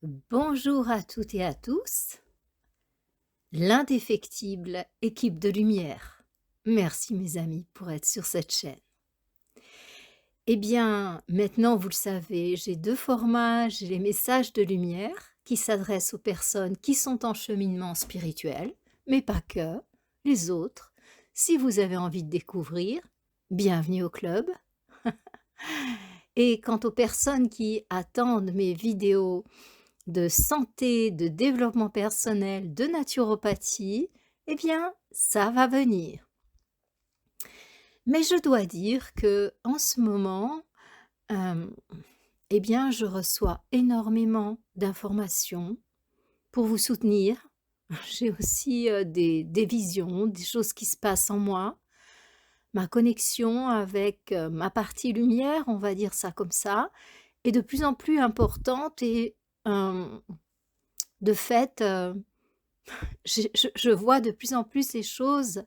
Bonjour à toutes et à tous, l'indéfectible équipe de lumière. Merci mes amis pour être sur cette chaîne. Eh bien, maintenant vous le savez, j'ai deux formats, j'ai les messages de lumière qui s'adressent aux personnes qui sont en cheminement spirituel, mais pas que, les autres. Si vous avez envie de découvrir, bienvenue au club. Et quant aux personnes qui attendent mes vidéos de santé, de développement personnel, de naturopathie, eh bien, ça va venir. Mais je dois dire que en ce moment, hem, eh bien, je reçois énormément d'informations pour vous soutenir. J'ai aussi, des visions, des choses qui se passent en moi. Ma connexion avec, ma partie lumière, on va dire ça comme ça, est de plus en plus importante et hem, de fait, je vois de plus en plus les choses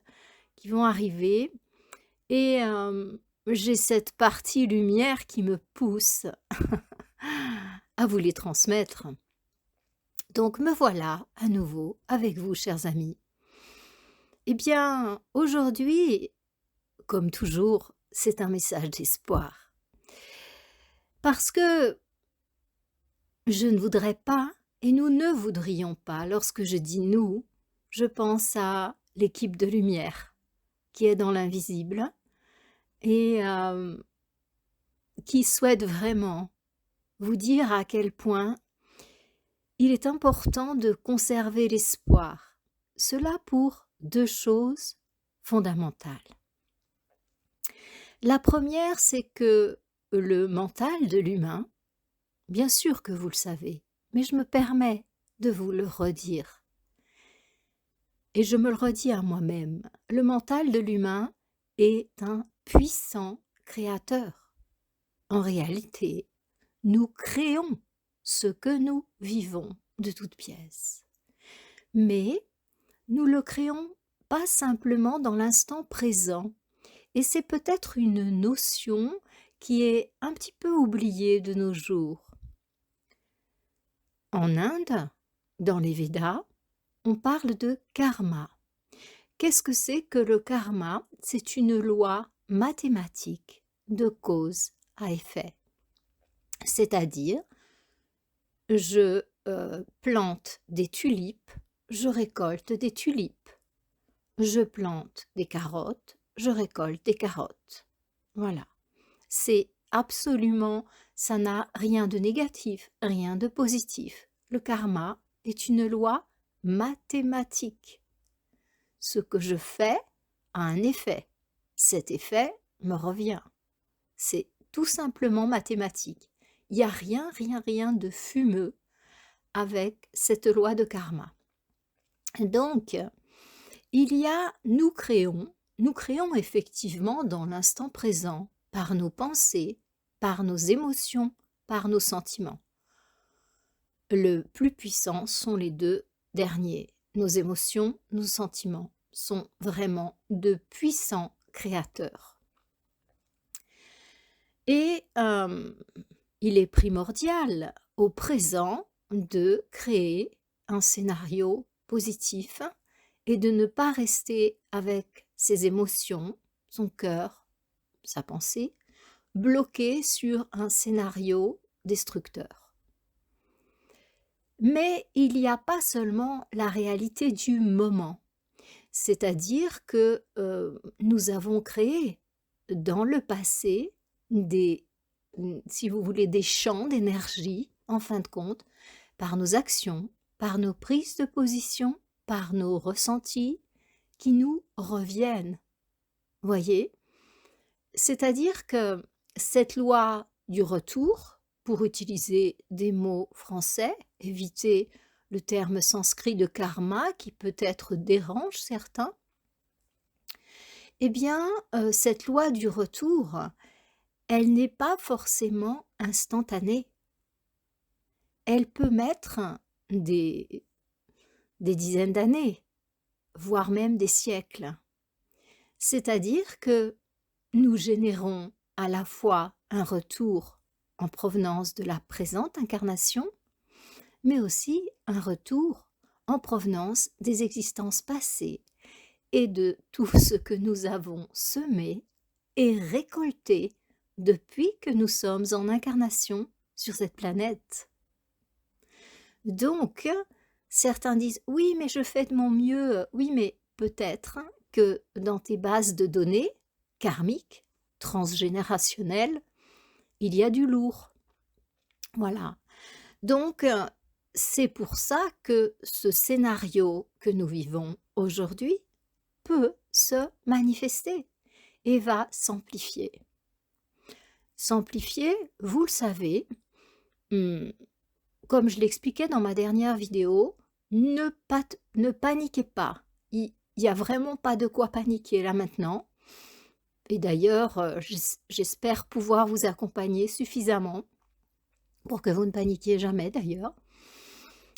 qui vont arriver et j'ai cette partie lumière qui me pousse à vous les transmettre. Donc me voilà à nouveau avec vous, chers amis. Eh bien, aujourd'hui, comme toujours, c'est un message d'espoir. Parce que je ne voudrais pas et nous ne voudrions pas, lorsque je dis nous, je pense à l'équipe de lumière qui est dans l'invisible et qui souhaite vraiment vous dire à quel point il est important de conserver l'espoir. Cela pour deux choses fondamentales. La première, c'est que le mental de l'humain, bien sûr que vous le savez, mais je me permets de vous le redire. Et je me le redis à moi-même, le mental de l'humain est un puissant créateur. En réalité, nous créons ce que nous vivons de toutes pièces. Mais nous le créons pas simplement dans l'instant présent. Et c'est peut-être une notion qui est un petit peu oubliée de nos jours. En Inde, dans les Védas, on parle de karma. Qu'est-ce que c'est que le karma? C'est une loi mathématique de cause à effet. C'est-à-dire, je plante des tulipes, je récolte des tulipes. Je plante des carottes, je récolte des carottes. Voilà. C'est absolument, ça n'a rien de négatif, rien de positif. Le karma est une loi mathématique. Ce que je fais a un effet. Cet effet me revient. C'est tout simplement mathématique. Il n'y a rien de fumeux avec cette loi de karma. Donc, nous créons effectivement dans l'instant présent, par nos pensées, par nos émotions, par nos sentiments. Le plus puissant sont les deux derniers. Nos émotions, nos sentiments sont vraiment de puissants créateurs. Et il est primordial au présent de créer un scénario positif et de ne pas rester avec ses émotions, son cœur, sa pensée, bloqué sur un scénario destructeur. Mais il n'y a pas seulement la réalité du moment, c'est-à-dire que nous avons créé dans le passé si vous voulez, des champs d'énergie, en fin de compte, par nos actions, par nos prises de position, par nos ressentis, qui nous reviennent. Voyez? C'est-à-dire que cette loi du retour, pour utiliser des mots français, éviter le terme sanskrit de karma qui peut-être dérange certains, eh bien, cette loi du retour, elle n'est pas forcément instantanée. Elle peut mettre des dizaines d'années, voire même des siècles. C'est-à-dire que nous générons à la fois un retour en provenance de la présente incarnation, mais aussi un retour en provenance des existences passées et de tout ce que nous avons semé et récolté depuis que nous sommes en incarnation sur cette planète. Donc, certains disent: «Oui, mais je fais de mon mieux». Oui, mais peut-être que dans tes bases de données karmiques, transgénérationnelles, il y a du lourd. Voilà. Donc, c'est pour ça que ce scénario que nous vivons aujourd'hui peut se manifester et va s'amplifier. S'amplifier, vous le savez, mmh, comme je l'expliquais dans ma dernière vidéo, ne paniquez pas. Il y a vraiment pas de quoi paniquer là maintenant. Et d'ailleurs, j'espère pouvoir vous accompagner suffisamment pour que vous ne paniquiez jamais d'ailleurs.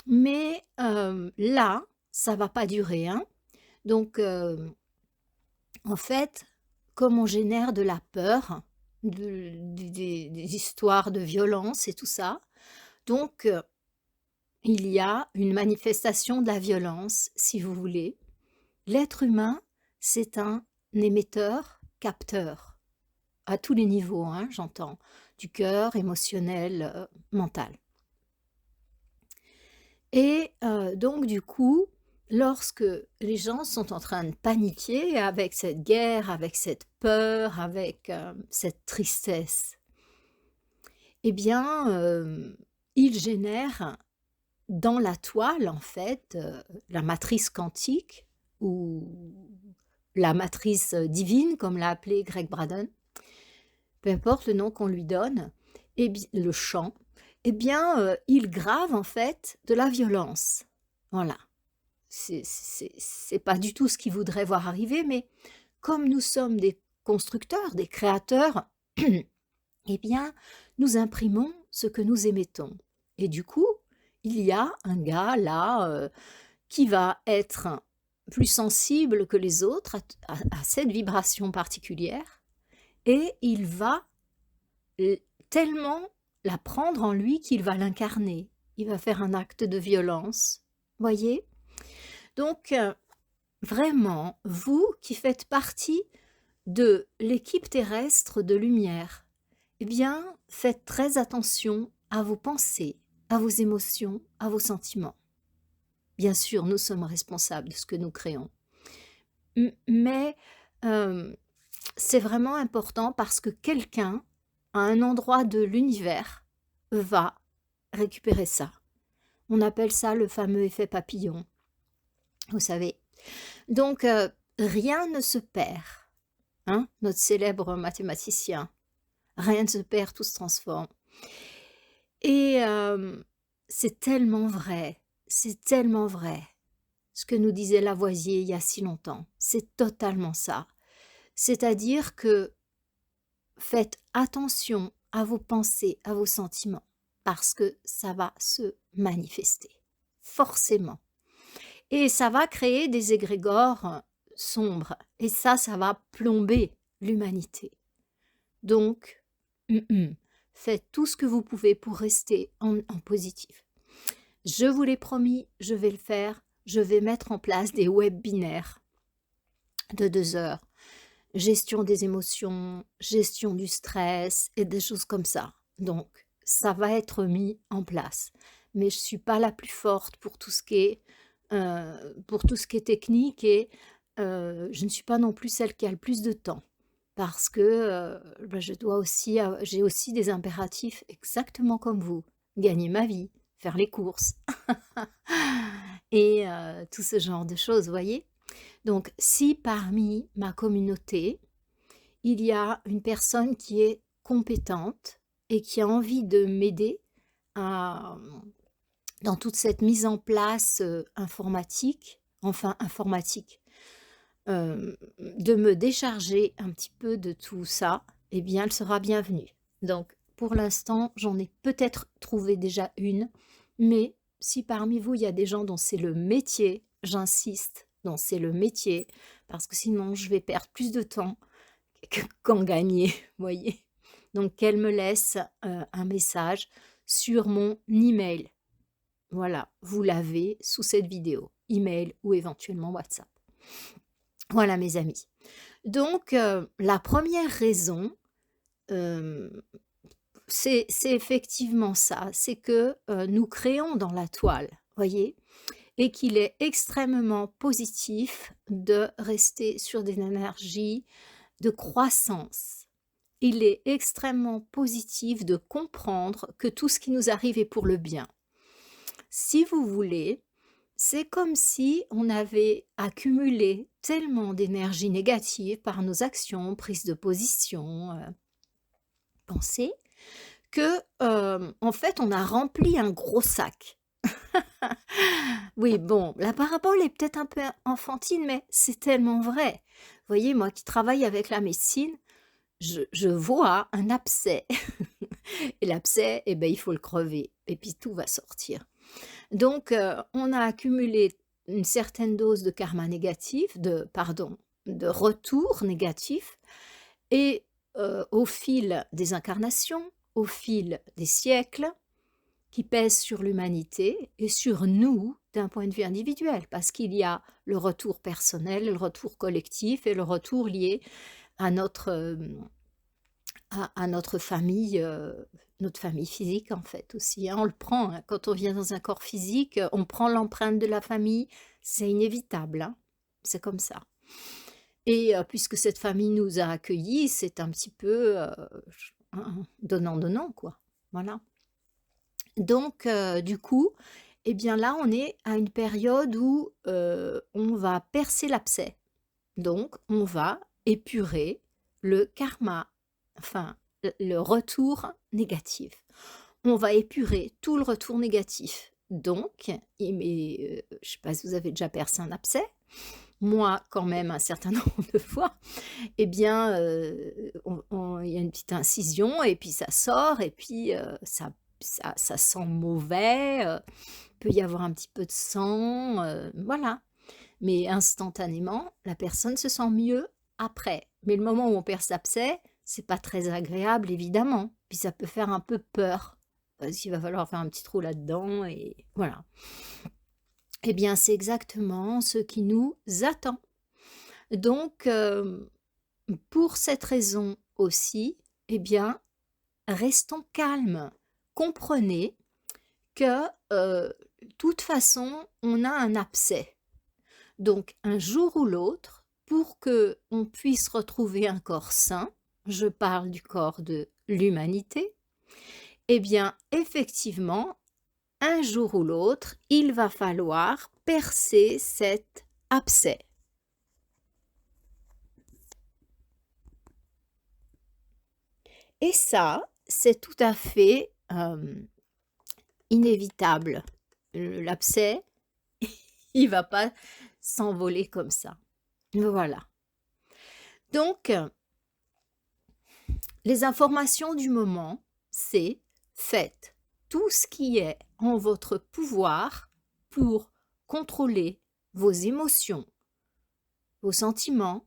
Mais là, ça va pas durer, hein. Donc en fait, comme on génère de la peur, des histoires de violence et tout ça, donc il y a une manifestation de la violence, si vous voulez. L'être humain, c'est un émetteur-capteur, à tous les niveaux, hein, j'entends, du cœur, émotionnel, mental. Et donc du coup, lorsque les gens sont en train de paniquer avec cette guerre, avec cette peur, avec, cette tristesse, eh bien, ils génèrent dans la toile, en fait, la matrice quantique ou la matrice, divine, comme l'a appelé Greg Braden, peu importe le nom qu'on lui donne, et le champ, eh bien, il grave en fait de la violence. Voilà. C'est pas du tout ce qu'il voudrait voir arriver, mais comme nous sommes des constructeurs, des créateurs, eh bien, nous imprimons ce que nous émettons. Et du coup, il y a un gars là qui va être plus sensible que les autres à cette vibration particulière et il va tellement la prendre en lui qu'il va l'incarner. Il va faire un acte de violence. Voyez? Donc, vraiment, vous qui faites partie de l'équipe terrestre de lumière, eh bien, faites très attention à vos pensées, à vos émotions, à vos sentiments. Bien sûr, nous sommes responsables de ce que nous créons. Mais c'est vraiment important parce que quelqu'un, à un endroit de l'univers, va récupérer ça. On appelle ça le fameux effet papillon, vous savez. Donc, rien ne se perd, hein, notre célèbre mathématicien. Rien ne se perd, tout se transforme. Et c'est tellement vrai, c'est tellement vrai. Ce que nous disait Lavoisier il y a si longtemps, c'est totalement ça. C'est-à-dire que faites attention à vos pensées, à vos sentiments, parce que ça va se manifester, forcément. Et ça va créer des égrégores sombres, et ça va plomber l'humanité. Donc, faites tout ce que vous pouvez pour rester en positif. Je vous l'ai promis, je vais le faire. Je vais mettre en place des webinaires de 2 heures. Gestion des émotions, gestion du stress et des choses comme ça. Donc, ça va être mis en place. Mais je ne suis pas la plus forte pour tout ce qui est technique et je ne suis pas non plus celle qui a le plus de temps. Parce que j'ai aussi des impératifs exactement comme vous. Gagner ma vie, faire les courses et tout ce genre de choses, voyez? Donc si parmi ma communauté, il y a une personne qui est compétente et qui a envie de m'aider dans toute cette mise en place, informatique, de me décharger un petit peu de tout ça, eh bien, elle sera bienvenue. Donc, pour l'instant, j'en ai peut-être trouvé déjà une, mais si parmi vous, il y a des gens dont c'est le métier, j'insiste, dont c'est le métier, parce que sinon, je vais perdre plus de temps qu'en gagner, voyez. Donc, qu'elle me laisse un message sur mon email. Voilà, vous l'avez sous cette vidéo, email ou éventuellement WhatsApp. Voilà mes amis. Donc la première raison, hem, c'est effectivement ça, c'est que, nous créons dans la toile, voyez? Et qu'il est extrêmement positif de rester sur des énergies de croissance. Il est extrêmement positif de comprendre que tout ce qui nous arrive est pour le bien. Si vous voulez, c'est comme si on avait accumulé tellement d'énergie négative par nos actions, prises de position, pensées, que, en fait, on a rempli un gros sac. Oui, bon, la parabole est peut-être un peu enfantine, mais c'est tellement vrai. Vous voyez, moi qui travaille avec la médecine, je vois un abcès et l'abcès, eh ben, il faut le crever et puis tout va sortir. Donc on a accumulé une certaine dose de karma négatif, de retour négatif et au fil des incarnations, au fil des siècles, qui pèsent sur l'humanité et sur nous d'un point de vue individuel, parce qu'il y a le retour personnel, le retour collectif et le retour lié à notre famille physique en fait aussi, hein. On le prend, hein, quand on vient dans un corps physique, on prend l'empreinte de la famille, c'est inévitable, hein, c'est comme ça. Et puisque cette famille nous a accueillis, c'est un petit peu, donnant-donnant quoi, voilà. Donc du coup, eh bien là, on est à une période où, on va percer l'abcès. Donc on va épurer le karma, enfin le retour négatif. On va épurer tout le retour négatif. Donc, je ne sais pas si vous avez déjà percé un abcès, moi quand même un certain nombre de fois, eh bien, il y a une petite incision et puis ça sort et puis ça sent mauvais, peut y avoir un petit peu de sang, voilà. Mais instantanément, la personne se sent mieux après. Mais le moment où on perd l'abcès, c'est pas très agréable évidemment. Puis ça peut faire un peu peur, parce qu'il va falloir faire un petit trou là-dedans et voilà. Eh bien, c'est exactement ce qui nous attend. Donc, pour cette raison aussi, eh bien, restons calmes. Comprenez que, de toute façon, on a un abcès. Donc un jour ou l'autre, pour que on puisse retrouver un corps sain, je parle du corps de l'humanité, eh bien effectivement, un jour ou l'autre, il va falloir percer cet abcès. Et ça, c'est tout à fait inévitable. L'abcès, il va pas s'envoler comme ça. Voilà. Donc, les informations du moment, c'est faites tout ce qui est en votre pouvoir pour contrôler vos émotions, vos sentiments,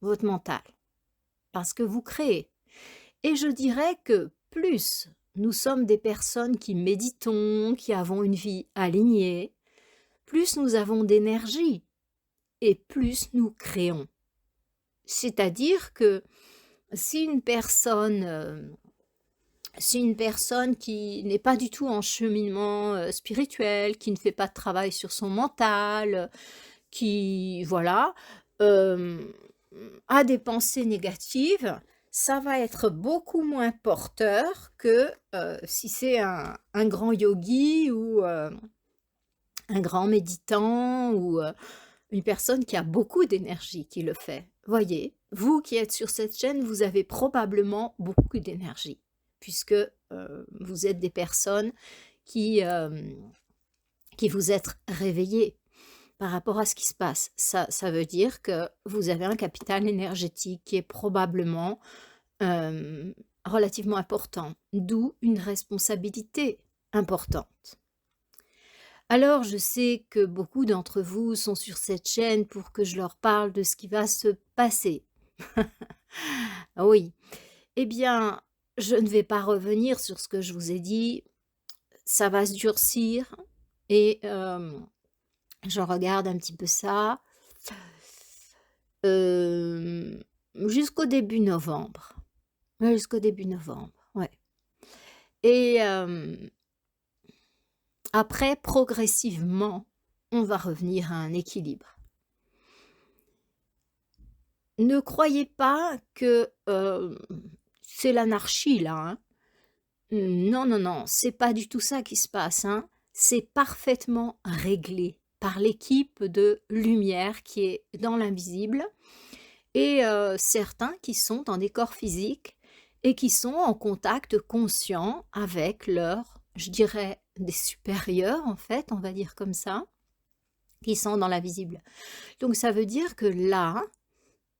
votre mental, parce que vous créez. Et je dirais que plus nous sommes des personnes qui méditons, qui avons une vie alignée, plus nous avons d'énergie et plus nous créons. C'est-à-dire que si une personne qui n'est pas du tout en cheminement spirituel, qui ne fait pas de travail sur son mental, qui, voilà, a des pensées négatives, ça va être beaucoup moins porteur que si c'est un grand yogi ou un grand méditant ou une personne qui a beaucoup d'énergie qui le fait. Voyez, vous qui êtes sur cette chaîne, vous avez probablement beaucoup d'énergie, puisque vous êtes des personnes qui, qui vous êtes réveillées par rapport à ce qui se passe. Ça veut dire que vous avez un capital énergétique qui est probablement relativement important, d'où une responsabilité importante. Alors, je sais que beaucoup d'entre vous sont sur cette chaîne pour que je leur parle de ce qui va se passer. Oui, eh bien, je ne vais pas revenir sur ce que je vous ai dit. Ça va se durcir, Et je regarde un petit peu ça, hem, jusqu'au début novembre. Ouais, jusqu'au début novembre, ouais. Et après progressivement, on va revenir à un équilibre. Ne croyez pas que, c'est l'anarchie là, hein. Non, non, non, c'est pas du tout ça qui se passe, hein. C'est parfaitement réglé par l'équipe de lumière qui est dans l'invisible et certains qui sont dans des corps physiques et qui sont en contact conscient avec leurs, je dirais, des supérieurs en fait, on va dire comme ça, qui sont dans l'invisible. Donc ça veut dire que là,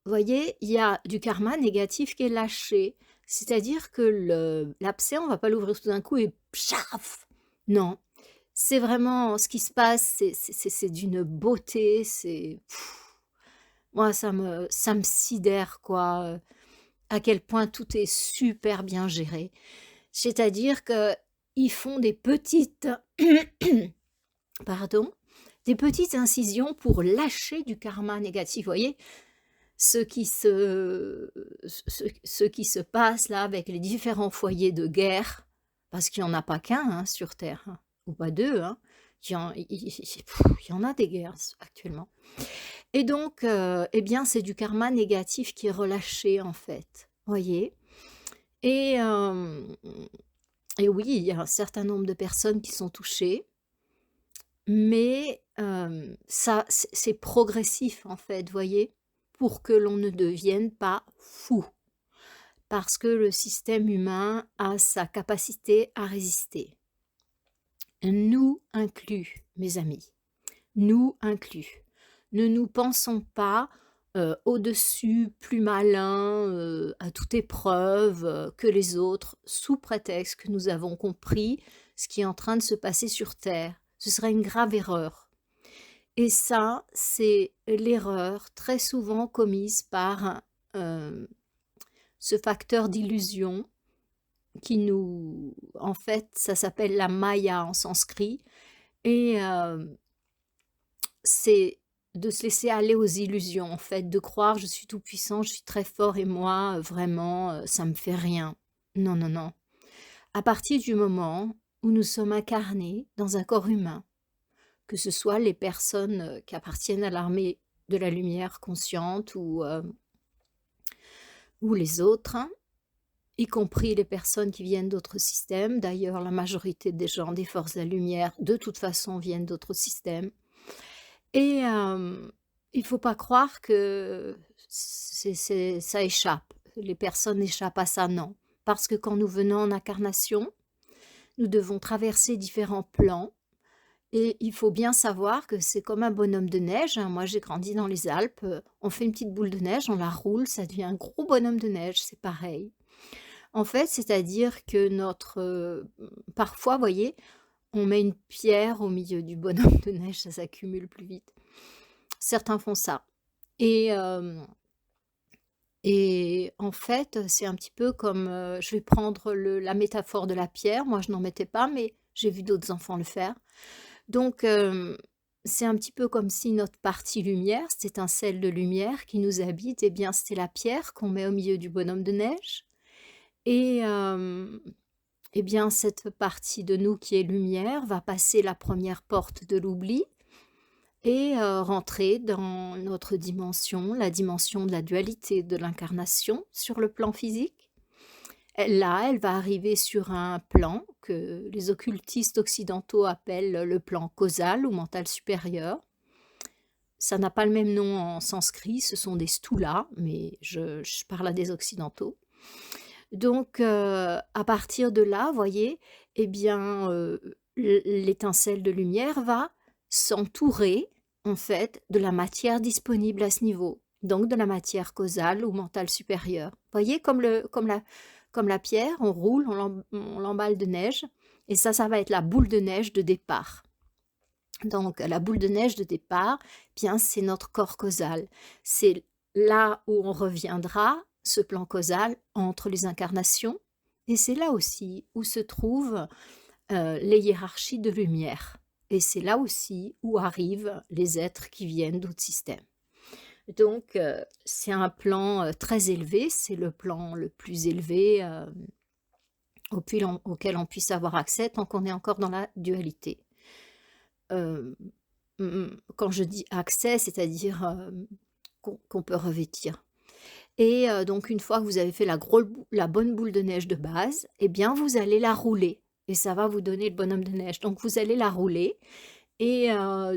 vous voyez, il y a du karma négatif qui est lâché. C'est-à-dire que l'abcès, on va pas l'ouvrir tout d'un coup et pshaf! Non, c'est vraiment ce qui se passe, c'est d'une beauté, c'est moi ça me sidère quoi, à quel point tout est super bien géré. C'est-à-dire qu'ils font des petites pardon, des petites incisions pour lâcher du karma négatif, vous voyez? Ce qui se passe là avec les différents foyers de guerre, parce qu'il y en a pas qu'un, hein, sur terre, hein, ou pas 2, hein. Il y en a des guerres actuellement. Et donc et bien, c'est du karma négatif qui est relâché, en fait, voyez? Et et oui, il y a un certain nombre de personnes qui sont touchées, mais ça c'est progressif, en fait, voyez? Pour que l'on ne devienne pas fou. Parce que le système humain a sa capacité à résister. Nous inclus, mes amis, nous inclus. Ne nous pensons pas au-dessus, plus malins, à toute épreuve que les autres, sous prétexte que nous avons compris ce qui est en train de se passer sur Terre. Ce serait une grave erreur. Et ça, c'est l'erreur très souvent commise par ce facteur d'illusion qui nous en fait, ça s'appelle la maya en sanskrit et c'est de se laisser aller aux illusions, en fait, de croire: «Je suis tout puissant, je suis très fort et moi, vraiment, ça me fait rien». Non, non, non. À partir du moment où nous sommes incarnés dans un corps humain, que ce soit les personnes, qui appartiennent à l'armée de la lumière consciente ou les autres, hein, y compris les personnes qui viennent d'autres systèmes. D'ailleurs, la majorité des gens des forces de la lumière, de toute façon, viennent d'autres systèmes. Et il faut pas croire que ça échappe. Les personnes échappent à ça, non. Parce que quand nous venons en incarnation, nous devons traverser différents plans. Et il faut bien savoir que c'est comme un bonhomme de neige, hein. Moi, j'ai grandi dans les Alpes. On fait une petite boule de neige, on la roule, ça devient un gros bonhomme de neige. C'est pareil. En fait, c'est-à-dire que parfois, vous voyez, on met une pierre au milieu du bonhomme de neige, ça s'accumule plus vite. Certains font ça et en fait, c'est un petit peu comme, je vais prendre la métaphore de la pierre. Moi, je n'en mettais pas, mais j'ai vu d'autres enfants le faire. Donc c'est un petit peu comme si notre partie lumière, cette étincelle de lumière qui nous habite, eh bien, c'était la pierre qu'on met au milieu du bonhomme de neige et eh bien, cette partie de nous qui est lumière va passer la première porte de l'oubli et rentrer dans notre dimension, la dimension de la dualité de l'incarnation sur le plan physique. Là, elle va arriver sur un plan que les occultistes occidentaux appellent le plan causal ou mental supérieur. Ça n'a pas le même nom en sanskrit, ce sont des stulas, mais je parle à des occidentaux. Donc, à partir de là, voyez, eh bien, l'étincelle de lumière va s'entourer, en fait, de la matière disponible à ce niveau, donc de la matière causale ou mentale supérieure. Voyez, comme la pierre, on roule, on l'emballe de neige, et ça va être la boule de neige de départ. Donc, la boule de neige de départ, bien, c'est notre corps causal. C'est là où on reviendra, ce plan causal, entre les incarnations. Et c'est là aussi où se trouvent les hiérarchies de lumière. et c'est là aussi où arrivent les êtres qui viennent d'autres systèmes. Donc c'est un plan, très élevé, c'est le plan le plus élevé, auquel on puisse avoir accès tant qu'on est encore dans la dualité. Hem, Quand je dis accès, c'est-à-dire, qu'on peut revêtir. Et donc une fois que vous avez fait la bonne boule de neige de base, eh bien vous allez la rouler et ça va vous donner le bonhomme de neige. Donc vous allez la rouler et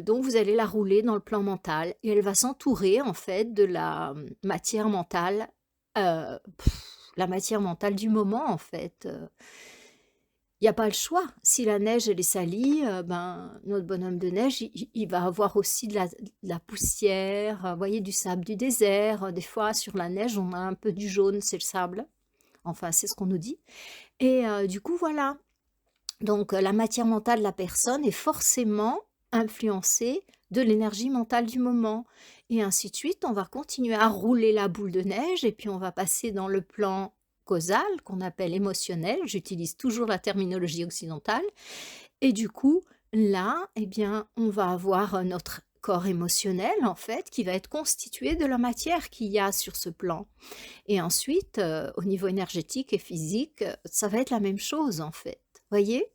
donc vous allez la rouler dans le plan mental et elle va s'entourer en fait de la, matière mentale, heu, la matière mentale du moment en fait. Il y a pas le choix. Si la neige elle est salie, ben, notre bonhomme de neige, il va avoir aussi de la poussière, vous voyez, du sable du désert, des fois sur la neige, on a un peu du jaune, c'est le sable. Enfin, c'est ce qu'on nous dit et du coup, voilà. Donc la matière mentale de la personne est forcément influencée de l'énergie mentale du moment et ainsi de suite. On va continuer à rouler la boule de neige et puis on va passer dans le plan causal qu'on appelle émotionnel. J'utilise toujours la terminologie occidentale et du coup, là, eh bien, on va avoir notre corps émotionnel en fait qui va être constitué de la matière qu'il y a sur ce plan et ensuite, au niveau énergétique et physique, ça va être la même chose en fait, voyez?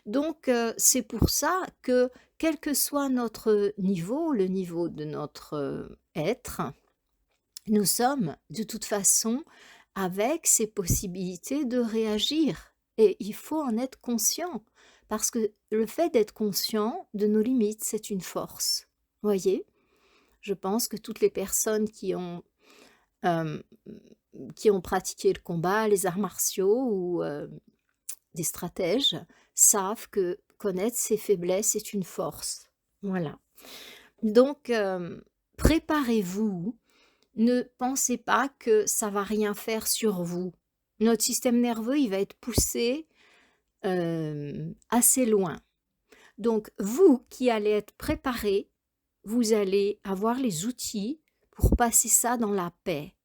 Donc c'est pour ça que, quel que soit notre niveau, le niveau de notre, être, nous sommes de toute façon avec ces possibilités de réagir et il faut en être conscient parce que le fait d'être conscient de nos limites, c'est une force, voyez? Je pense que toutes les personnes hem, qui ont pratiqué le combat, les arts martiaux ou des stratèges savent que connaître ses faiblesses est une force. Voilà. Donc, préparez-vous, ne pensez pas que ça va rien faire sur vous. Notre système nerveux, il va être poussé, assez loin. Donc vous qui allez être préparés, vous allez avoir les outils pour passer ça dans la paix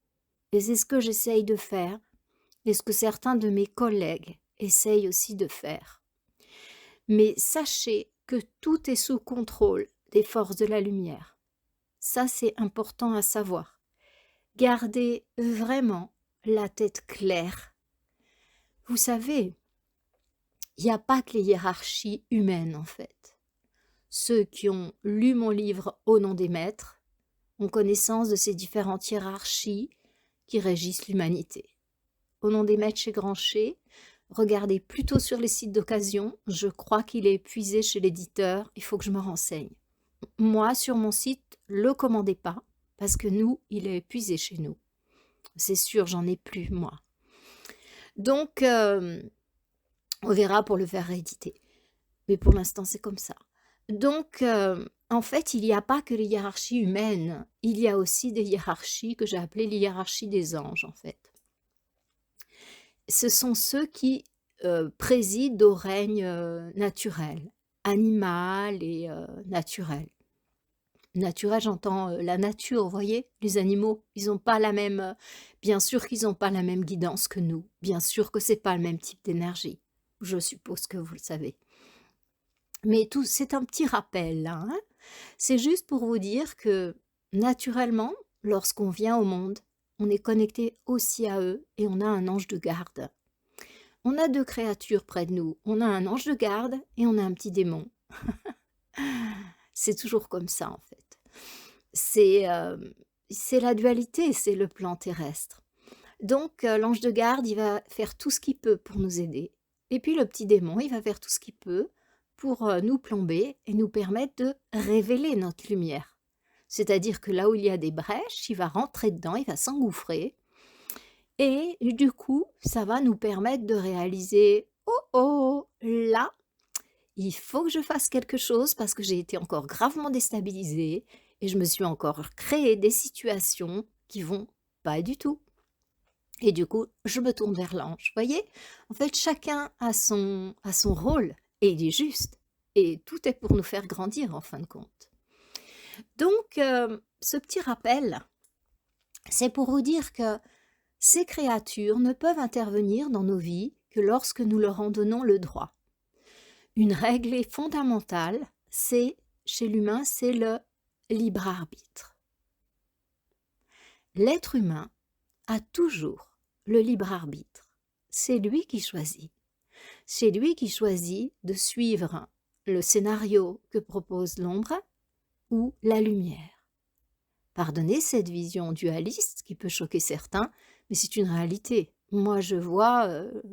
et c'est ce que j'essaye de faire et ce que certains de mes collègues essayent aussi de faire. Mais sachez que tout est sous contrôle des forces de la lumière. Ça, c'est important à savoir. Gardez vraiment la tête claire. Vous savez, il n'y a pas que les hiérarchies humaines en fait. Ceux qui ont lu mon livre Au nom des maîtres ont connaissance de ces différentes hiérarchies qui régissent l'humanité. Au nom des maîtres chez Grancher, regardez plutôt sur les sites d'occasion, je crois qu'il est épuisé chez l'éditeur, il faut que je me renseigne. Moi, sur mon site, le commandez pas, parce que nous, il est épuisé chez nous. C'est sûr, j'en ai plus, moi. Donc, on verra pour le faire rééditer. Mais pour l'instant, c'est comme ça. Donc, en fait, il n'y a pas que les hiérarchies humaines, il y a aussi des hiérarchies que j'ai appelées les hiérarchies des anges, en fait. Ce sont ceux qui président au règne naturel, animal et naturel. Naturel, j'entends la nature, vous voyez, les animaux, ils n'ont pas la même, bien sûr qu'ils n'ont pas la même guidance que nous, bien sûr que c'est pas le même type d'énergie, je suppose que vous le savez. Mais tout, c'est un petit rappel là, hein. C'est juste pour vous dire que naturellement, lorsqu'on vient au monde, on est connecté aussi à eux et on a un ange de garde. On a deux créatures près de nous, on a un ange de garde et on a un petit démon. C'est toujours comme ça en fait. C'est la dualité, c'est le plan terrestre. Donc l'ange de garde, il va faire tout ce qu'il peut pour nous aider. Et puis le petit démon, il va faire tout ce qu'il peut pour nous plomber et nous permettre de révéler notre lumière. C'est-à-dire que là où il y a des brèches, il va rentrer dedans, il va s'engouffrer. Et du coup, ça va nous permettre de réaliser « Oh oh, là, il faut que je fasse quelque chose parce que j'ai été encore gravement déstabilisée et je me suis encore créé des situations qui vont pas du tout. » Et du coup, je me tourne vers l'ange. Voyez, en fait, chacun a son rôle et il est juste. Et tout est pour nous faire grandir en fin de compte. Donc, ce petit rappel, c'est pour vous dire que ces créatures ne peuvent intervenir dans nos vies que lorsque nous leur en donnons le droit. Une règle est fondamentale, chez l'humain, c'est le libre arbitre. L'être humain a toujours le libre arbitre. C'est lui qui choisit. C'est lui qui choisit de suivre le scénario que propose l'ombre ou la lumière. Pardonnez cette vision dualiste qui peut choquer certains, mais c'est une réalité. Moi, je vois,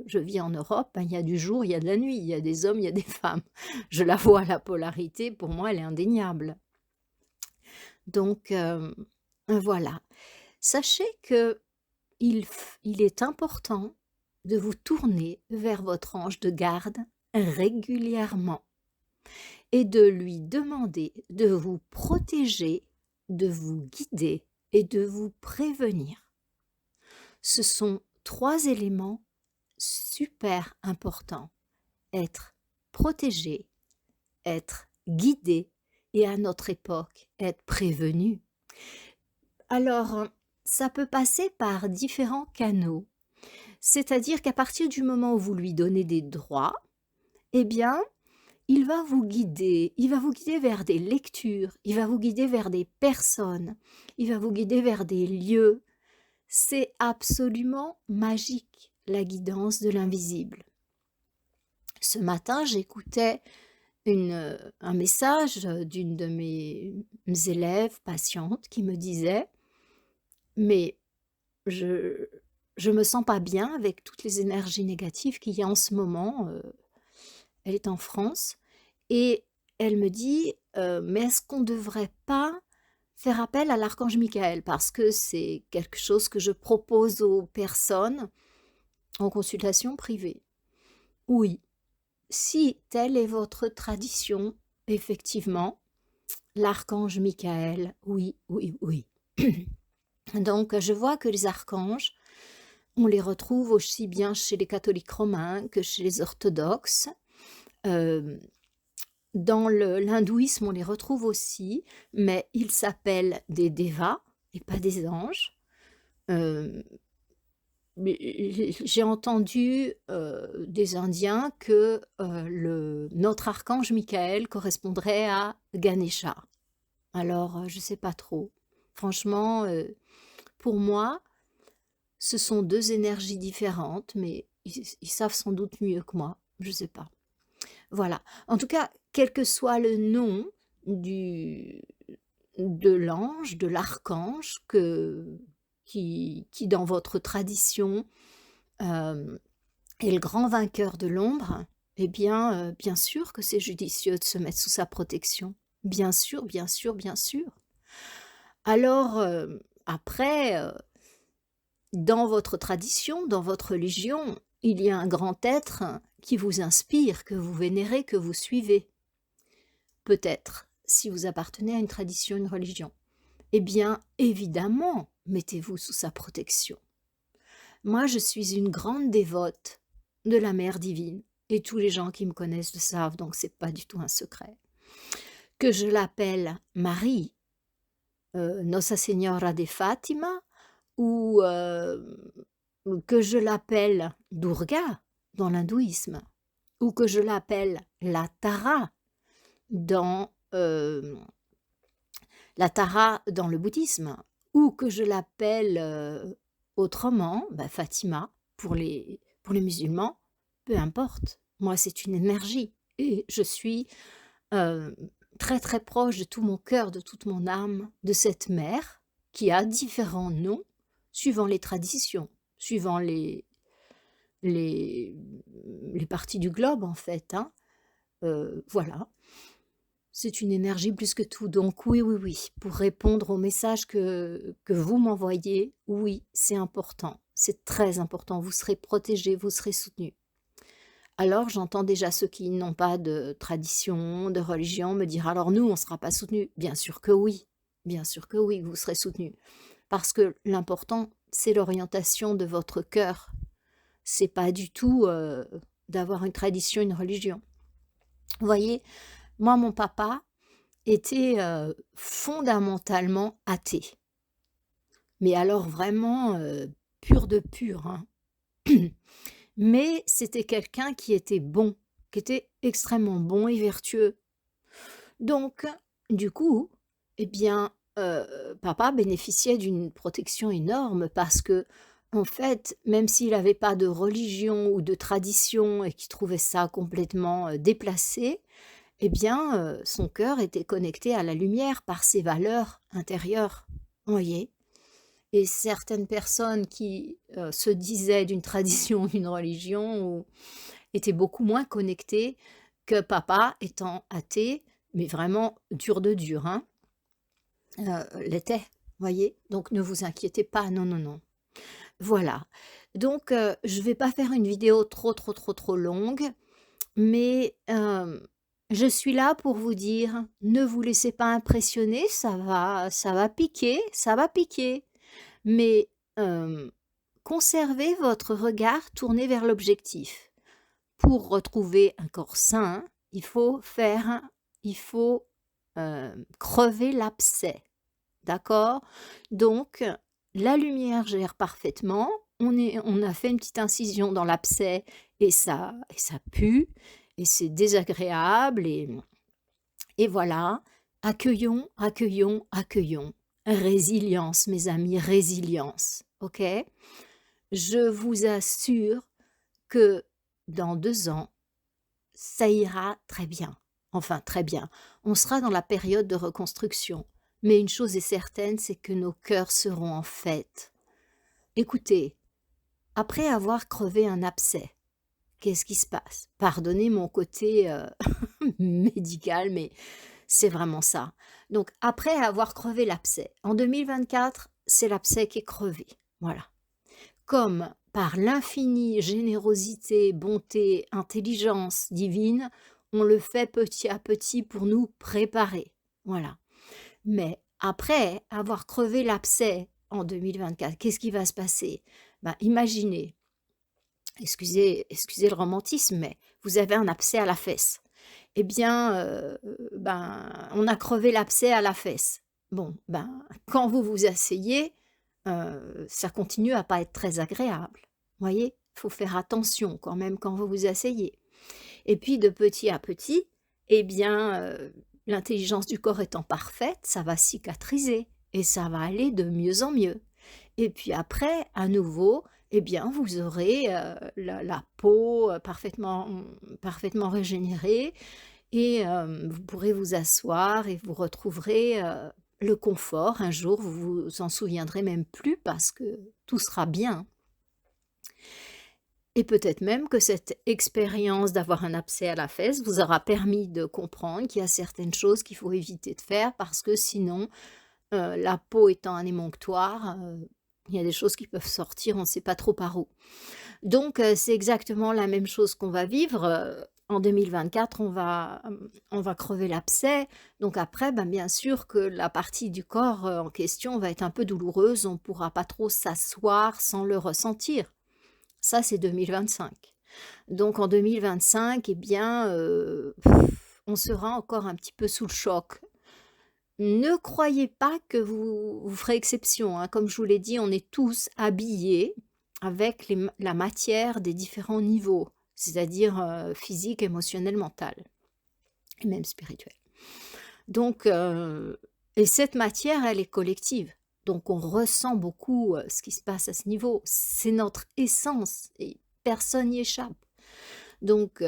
je vis en Europe, il y a du jour, il y a de la nuit, il y a des hommes, il y a des femmes. Je la vois, la polarité, pour moi, elle est indéniable. Donc, voilà. Sachez que il est important de vous tourner vers votre ange de garde régulièrement et de lui demander de vous protéger, de vous guider et de vous prévenir. Ce sont 3 éléments super importants. Être protégé, être guidé et à notre époque, être prévenu. Alors, ça peut passer par différents canaux. C'est-à-dire qu'à partir du moment où vous lui donnez des droits, eh bien, il va vous guider vers des lectures, il va vous guider vers des personnes, il va vous guider vers des lieux. C'est absolument magique, la guidance de l'invisible. Ce matin, j'écoutais un message d'une de mes élèves patientes qui me disait: «Mais je me sens pas bien avec toutes les énergies négatives qu'il y a en ce moment», elle est en France et elle me dit: «Mais est-ce qu'on ne devrait pas faire appel à l'archange Michael?» parce que c'est quelque chose que je propose aux personnes en consultation privée. Oui, si telle est votre tradition, effectivement, l'archange Michael, oui, oui, oui. Donc je vois que les archanges, on les retrouve aussi bien chez les catholiques romains que chez les orthodoxes. Dans l'hindouisme, on les retrouve aussi, mais ils s'appellent des devas et pas des anges. Mais j'ai entendu des Indiens que notre archange Michael correspondrait à Ganesha. Alors, je ne sais pas trop. Franchement, pour moi, ce sont 2 énergies différentes, mais ils savent sans doute mieux que moi, je ne sais pas. Voilà. En tout cas, quel que soit le nom de l'ange, de l'archange qui dans votre tradition est le grand vainqueur de l'ombre, eh bien, bien sûr que c'est judicieux de se mettre sous sa protection. Bien sûr, bien sûr, bien sûr. Alors, après, dans votre tradition, dans votre religion, il y a un grand être qui vous inspire, que vous vénérez, que vous suivez. Peut-être, si vous appartenez à une tradition, une religion. Eh bien, évidemment, mettez-vous sous sa protection. Moi, je suis une grande dévote de la Mère divine, et tous les gens qui me connaissent le savent, donc c'est pas du tout un secret. Que je l'appelle Marie, Nossa Senhora de Fatima, ou que je l'appelle Durga dans l'hindouisme, ou que je l'appelle la Tara dans le bouddhisme, ou que je l'appelle autrement, Fatima pour les musulmans, peu importe. Moi, c'est une énergie et je suis très très proche de tout mon cœur, de toute mon âme, de cette mère qui a différents noms suivant les traditions, suivant les parties du globe en fait. Hein. Voilà. C'est une énergie plus que tout. Donc oui, oui, oui, pour répondre au message que vous m'envoyez, oui, c'est important. C'est très important. Vous serez protégés, vous serez soutenus. Alors j'entends déjà ceux qui n'ont pas de tradition, de religion me dire: «Alors nous, on ne sera pas soutenus». Bien sûr que oui, vous serez soutenus. Parce que l'important, c'est l'orientation de votre cœur. C'est pas du tout d'avoir une tradition, une religion. Vous voyez, moi, mon papa était fondamentalement athée. Mais alors vraiment pur de pur. Hein. Mais c'était quelqu'un qui était bon, qui était extrêmement bon et vertueux. Donc, du coup, eh bien, papa bénéficiait d'une protection énorme parce que, en fait, même s'il avait pas de religion ou de tradition et qu'il trouvait ça complètement, déplacé, eh bien, son cœur était connecté à la lumière par ses valeurs intérieures, voyez? Et certaines personnes qui, se disaient d'une tradition, d'une religion ou étaient beaucoup moins connectées que papa étant athée, mais vraiment dur de dur, hein, l'était, voyez? Donc ne vous inquiétez pas, non, non, non. Voilà. Donc je vais pas faire une vidéo trop, trop, trop, trop longue, mais je suis là pour vous dire: «Ne vous laissez pas impressionner, ça va piquer, ça va piquer». Mais hem, conservez votre regard tourné vers l'objectif. Pour retrouver un corps sain, il faut, crever l'abcès, d'accord? Donc la lumière gère parfaitement, on a fait une petite incision dans l'abcès et ça pue et c'est désagréable et voilà. Accueillons, accueillons, accueillons. Résilience, mes amis, résilience, OK? Je vous assure que dans 2 ans, ça ira très bien. Enfin, très bien. On sera dans la période de reconstruction. Mais une chose est certaine, c'est que nos cœurs seront en fête. Écoutez, après avoir crevé un abcès, qu'est-ce qui se passe? Pardonnez mon côté, médical, mais c'est vraiment ça. Donc après avoir crevé l'abcès, en 2024, c'est l'abcès qui est crevé. Voilà. Comme par l'infinie générosité, bonté, intelligence divine, on le fait petit à petit pour nous préparer. Voilà. Mais après avoir crevé l'abcès en 2024, qu'est-ce qui va se passer? Ben, imaginez, excusez le romantisme, mais vous avez un abcès à la fesse. Eh bien, ben, on a crevé l'abcès à la fesse. Bon, ben, quand vous vous asseyez, ça continue à pas être très agréable. Voyez? Il faut faire attention quand même quand vous vous asseyez. Et puis de petit à petit, eh bien, l'intelligence du corps étant parfaite, ça va cicatriser et ça va aller de mieux en mieux. Et puis après, à nouveau, eh bien, vous aurez, la peau, parfaitement régénérée et vous pourrez vous asseoir et vous retrouverez, le confort. Un jour, vous vous en souviendrez même plus parce que tout sera bien. Et peut-être même que cette expérience d'avoir un abcès à la fesse vous aura permis de comprendre qu'il y a certaines choses qu'il faut éviter de faire parce que sinon, la peau étant un émonctoire, il y a des choses qui peuvent sortir, on ne sait pas trop par où. Donc c'est exactement la même chose qu'on va vivre, en 2024, on va crever l'abcès. Donc après, ben, bien sûr que la partie du corps, en question va être un peu douloureuse, on ne pourra pas trop s'asseoir sans le ressentir. Ça, c'est 2025. Donc en 2025, eh bien, on sera encore un petit peu sous le choc. Ne croyez pas que vous ferez exception, hein. Comme je vous l'ai dit, on est tous habillés avec la matière des différents niveaux, c'est-à-dire physique, émotionnel, mental et même spirituel. Donc, et cette matière, elle est collective. Donc, on ressent beaucoup ce qui se passe à ce niveau. C'est notre essence et personne n'y échappe. Donc,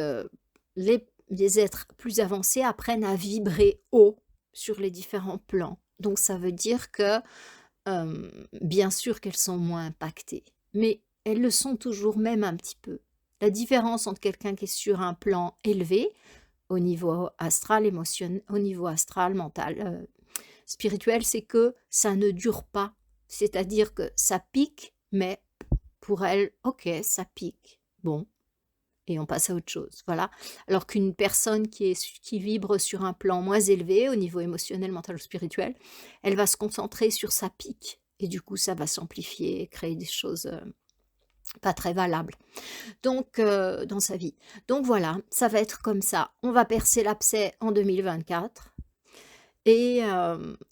les êtres plus avancés apprennent à vibrer haut sur les différents plans. Donc, ça veut dire que, bien sûr qu'elles sont moins impactées, mais elles le sont toujours même un petit peu. La différence entre quelqu'un qui est sur un plan élevé, au niveau astral, au niveau astral, mental, spirituel, c'est que ça ne dure pas. C'est-à-dire que ça pique, mais pour elle, OK, ça pique. Bon, et on passe à autre chose, voilà. Alors qu'une personne qui vibre sur un plan moins élevé, au niveau émotionnel, mental ou spirituel, elle va se concentrer sur sa pique et du coup, ça va s'amplifier et créer des choses, pas très valables. Donc dans sa vie. Donc voilà, ça va être comme ça. On va percer l'abcès en 2024 et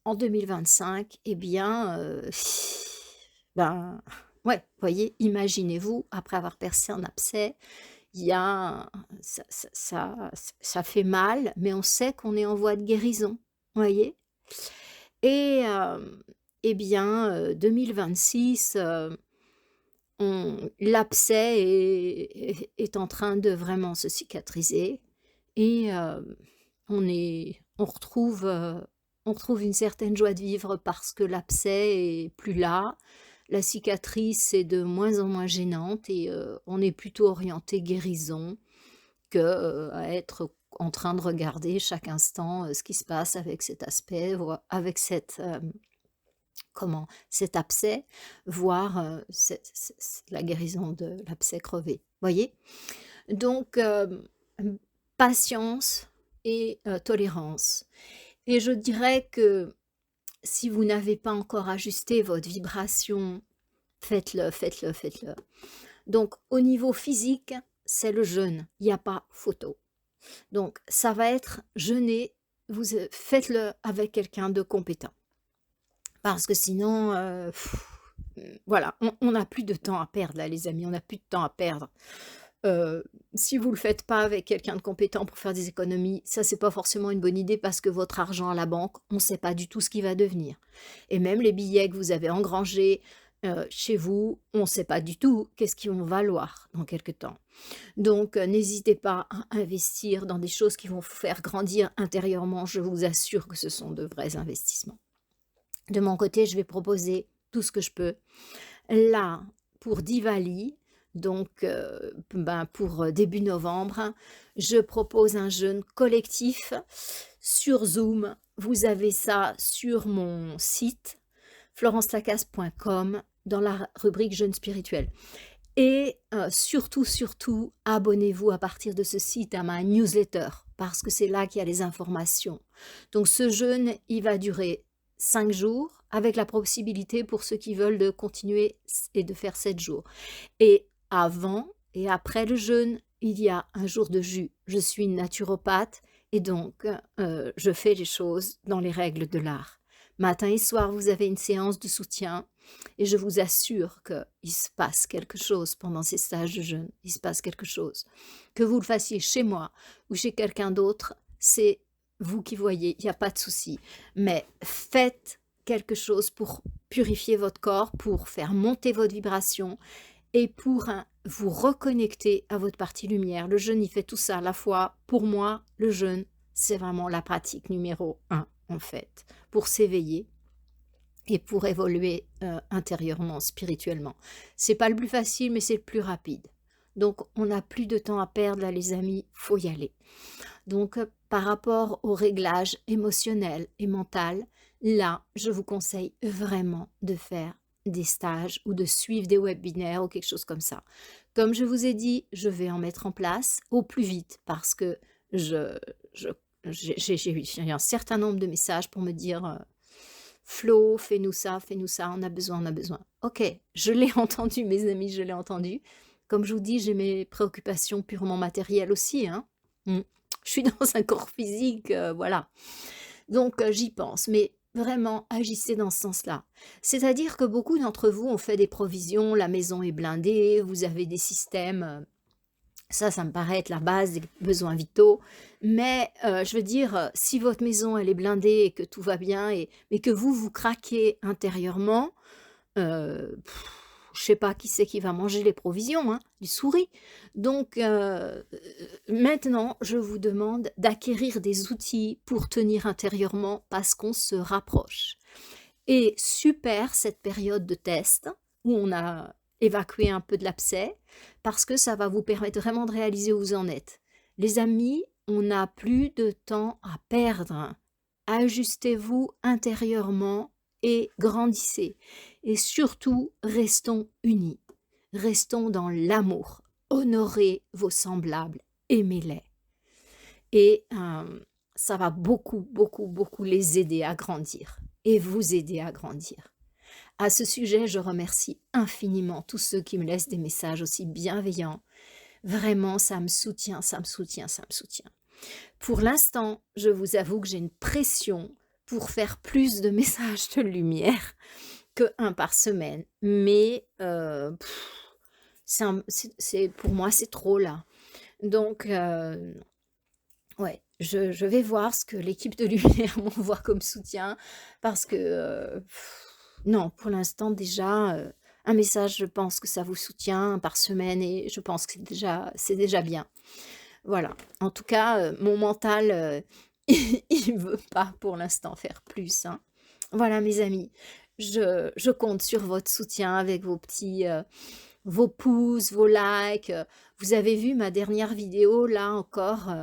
en 2025, eh bien, ben, ouais, voyez, imaginez-vous, après avoir percé un abcès, Il y a ça fait mal, mais on sait qu'on est en voie de guérison, voyez? Et et bien, 2026, l'abcès est en train de vraiment se cicatriser et on retrouve une certaine joie de vivre parce que l'abcès est plus là. La cicatrice est de moins en moins gênante et on est plutôt orienté guérison que, à être en train de regarder chaque instant, ce qui se passe avec cet aspect, voi avec cet abcès, voire, la guérison de l'abcès crevé, voyez? Donc patience et tolérance et je dirais que si vous n'avez pas encore ajusté votre vibration, faites-le, faites-le, faites-le. Donc au niveau physique, c'est le jeûne, il y a pas photo. Donc ça va être jeûner, faites-le avec quelqu'un de compétent. Parce que sinon, voilà, on n'a plus de temps à perdre là les amis, on n'a plus de temps à perdre. Si vous le faites pas avec quelqu'un de compétent pour faire des économies, ça c'est pas forcément une bonne idée parce que votre argent à la banque, on ne sait pas du tout ce qu'il va devenir. Et même les billets que vous avez engrangés, chez vous, on ne sait pas du tout qu'est-ce qu'ils vont valoir dans quelque temps. Donc n'hésitez pas à investir dans des choses qui vont vous faire grandir intérieurement, je vous assure que ce sont de vrais investissements. De mon côté, je vais proposer tout ce que je peux. Là, pour Diwali, donc pour début novembre, je propose un jeûne collectif sur Zoom. Vous avez ça sur mon site florencelacasse.com dans la rubrique jeûne spirituel. Et surtout, surtout, abonnez-vous à partir de ce site à ma newsletter parce que c'est là qu'il y a les informations. Donc ce jeûne, il va durer 5 jours avec la possibilité pour ceux qui veulent de continuer et de faire 7 jours. Et avant et après le jeûne, il y a un jour de jus. Je suis naturopathe et donc je fais les choses dans les règles de l'art. Matin et soir, vous avez une séance de soutien et je vous assure qu'il se passe quelque chose pendant ces stages de jeûne. Il se passe quelque chose. Que vous le fassiez chez moi ou chez quelqu'un d'autre, c'est vous qui voyez, il n'y a pas de souci. Mais faites quelque chose pour purifier votre corps, pour faire monter votre vibration et pour vous reconnecter à votre partie lumière. Le jeûne, il fait tout ça à la fois. Pour moi, le jeûne, c'est vraiment la pratique numéro 1, en fait, pour s'éveiller et pour évoluer intérieurement, spirituellement. C'est pas le plus facile, mais c'est le plus rapide. Donc, on n'a plus de temps à perdre, là, les amis, faut y aller. Donc, par rapport au réglage émotionnel et mental, là, je vous conseille vraiment de faire des stages ou de suivre des webinaires ou quelque chose comme ça. Comme je vous ai dit, je vais en mettre en place au plus vite parce que j'ai eu un certain nombre de messages pour me dire Flo, fais-nous ça, on a besoin, on a besoin. Ok, je l'ai entendu, mes amis, je l'ai entendu. Comme je vous dis, j'ai mes préoccupations purement matérielles aussi, hein. Je suis dans un corps physique, voilà. Donc j'y pense, mais vraiment agissez dans ce sens-là. C'est-à-dire que beaucoup d'entre vous ont fait des provisions, la maison est blindée, vous avez des systèmes, ça me paraît être la base des besoins vitaux, mais je veux dire, si votre maison elle est blindée et que tout va bien, mais que vous craquez intérieurement, je sais pas qui c'est qui va manger les provisions, hein, les souris. Donc maintenant, je vous demande d'acquérir des outils pour tenir intérieurement parce qu'on se rapproche. Et super cette période de test où on a évacué un peu de l'abcès parce que ça va vous permettre vraiment de réaliser où vous en êtes. Les amis, on n'a plus de temps à perdre. Ajustez-vous intérieurement et grandissez. Et surtout, restons unis. Restons dans l'amour. Honorez vos semblables. Aimez-les. Et ça va beaucoup, beaucoup, beaucoup les aider à grandir et vous aider à grandir. À ce sujet, je remercie infiniment tous ceux qui me laissent des messages aussi bienveillants. Vraiment, ça me soutient, ça me soutient, ça me soutient. Pour l'instant, je vous avoue que j'ai une pression pour faire plus de messages de lumière que un par semaine. Mais pour moi, c'est trop là. Donc, ouais, je vais voir ce que l'équipe de lumière m'envoie comme soutien parce que, non, pour l'instant déjà, un message, je pense que ça vous soutient par semaine et je pense que c'est déjà bien. Voilà. En tout cas, mon mental, il veut pas pour l'instant faire plus, hein. Voilà mes amis, je compte sur votre soutien avec vos pouces, vos likes, vous avez vu ma dernière vidéo là encore,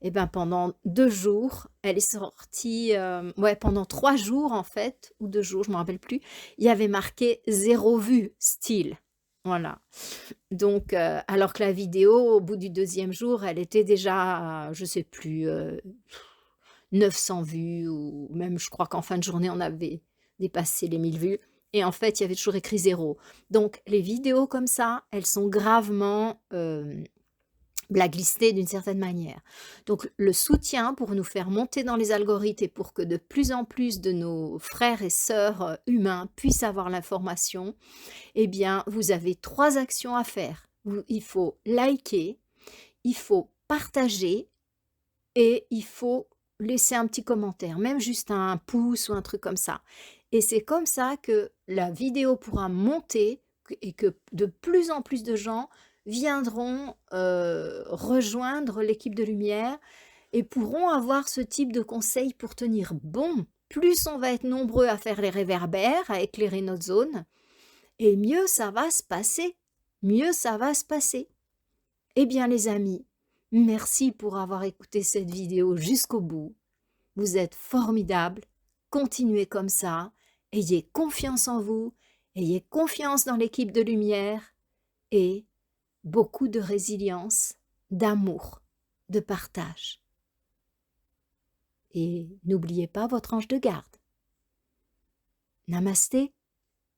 et ben, pendant 2 jours, elle est sortie, ouais pendant 3 jours en fait ou 2 jours, je me rappelle plus, il y avait marqué 0 vue still. Voilà. Donc, alors que la vidéo au bout du 2e jour, elle était déjà à je sais plus, 900 vues ou même je crois qu'en fin de journée, on avait dépassé les 1000 vues et en fait, il y avait toujours écrit 0. Donc les vidéos comme ça, elles sont gravement, blacklistées d'une certaine manière. Donc le soutien pour nous faire monter dans les algorithmes et pour que de plus en plus de nos frères et sœurs, humains puissent avoir l'information, eh bien, vous avez 3 actions à faire. Il faut liker, il faut partager et il faut laisser un petit commentaire, même juste un pouce ou un truc comme ça. Et c'est comme ça que la vidéo pourra monter et que de plus en plus de gens viendront rejoindre l'équipe de lumière et pourront avoir ce type de conseils pour tenir bon. Plus on va être nombreux à faire les réverbères, à éclairer notre zone, et mieux ça va se passer. Mieux ça va se passer. Eh bien les amis, merci pour avoir écouté cette vidéo jusqu'au bout. Vous êtes formidables. Continuez comme ça. Ayez confiance en vous. Ayez confiance dans l'équipe de lumière. Et beaucoup de résilience, d'amour, de partage. Et n'oubliez pas votre ange de garde. Namasté.